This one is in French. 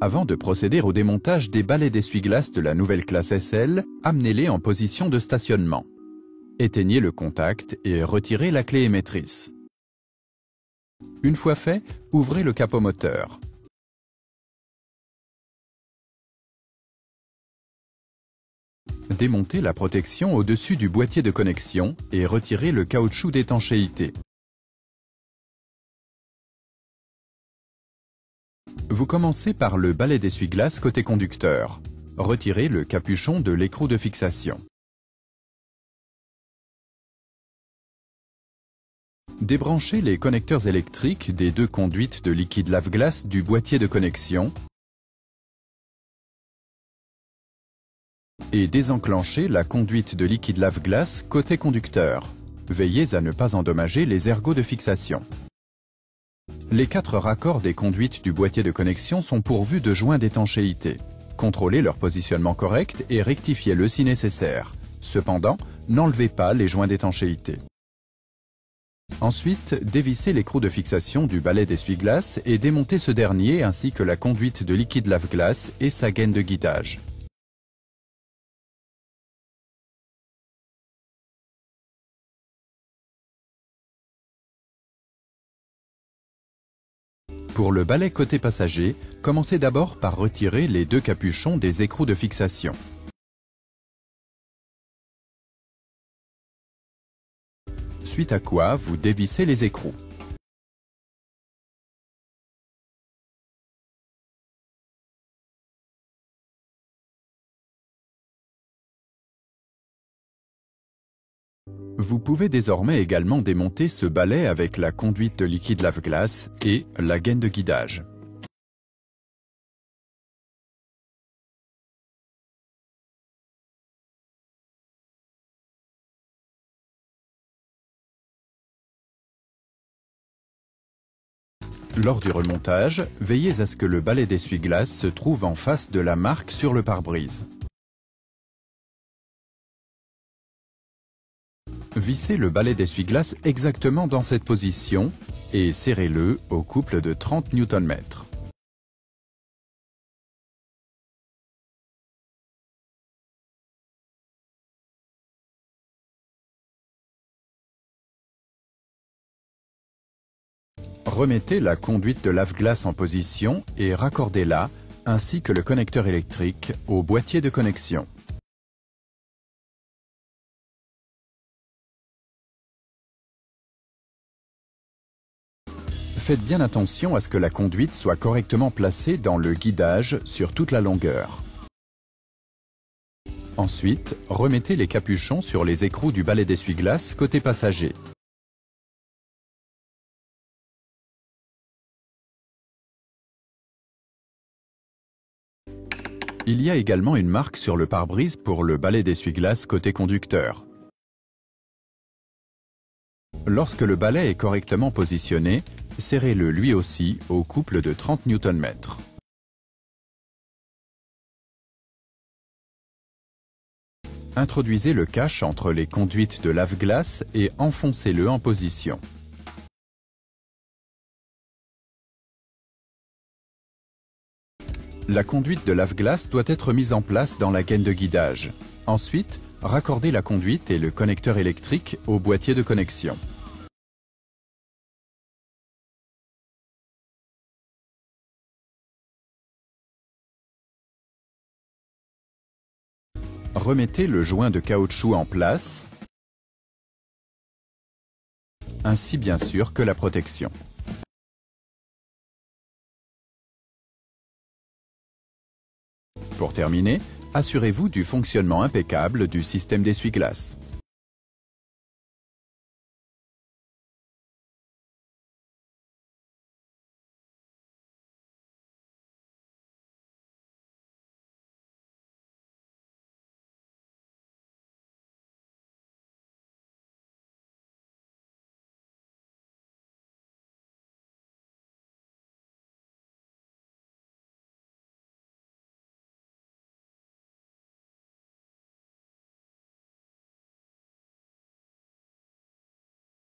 Avant de procéder au démontage des balais d'essuie-glace de la nouvelle classe SL, amenez-les en position de stationnement. Éteignez le contact et retirez la clé émettrice. Une fois fait, ouvrez le capot moteur. Démontez la protection au-dessus du boîtier de connexion et retirez le caoutchouc d'étanchéité. Vous commencez par le balai d'essuie-glace côté conducteur. Retirez le capuchon de l'écrou de fixation. Débranchez les connecteurs électriques des deux conduites de liquide lave-glace du boîtier de connexion et désenclenchez la conduite de liquide lave-glace côté conducteur. Veillez à ne pas endommager les ergots de fixation. Les 4 raccords des conduites du boîtier de connexion sont pourvus de joints d'étanchéité. Contrôlez leur positionnement correct et rectifiez-le si nécessaire. Cependant, n'enlevez pas les joints d'étanchéité. Ensuite, dévissez l'écrou de fixation du balai d'essuie-glace et démontez ce dernier ainsi que la conduite de liquide lave-glace et sa gaine de guidage. Pour le balai côté passager, commencez d'abord par retirer les 2 capuchons des écrous de fixation. Suite à quoi, vous dévissez les écrous. Vous pouvez désormais également démonter ce balai avec la conduite de liquide lave-glace et la gaine de guidage. Lors du remontage, veillez à ce que le balai d'essuie-glace se trouve en face de la marque sur le pare-brise. Vissez le balai d'essuie-glace exactement dans cette position et serrez-le au couple de 30 Nm. Remettez la conduite de lave-glace en position et raccordez-la, ainsi que le connecteur électrique, au boîtier de connexion. Faites bien attention à ce que la conduite soit correctement placée dans le guidage sur toute la longueur. Ensuite, remettez les capuchons sur les écrous du balai d'essuie-glace côté passager. Il y a également une marque sur le pare-brise pour le balai d'essuie-glace côté conducteur. Lorsque le balai est correctement positionné, serrez-le lui aussi au couple de 30 Nm. Introduisez le cache entre les conduites de lave-glace et enfoncez-le en position. La conduite de lave-glace doit être mise en place dans la gaine de guidage. Ensuite, raccordez la conduite et le connecteur électrique au boîtier de connexion. Remettez le joint de caoutchouc en place, ainsi bien sûr que la protection. Pour terminer, assurez-vous du fonctionnement impeccable du système d'essuie-glace.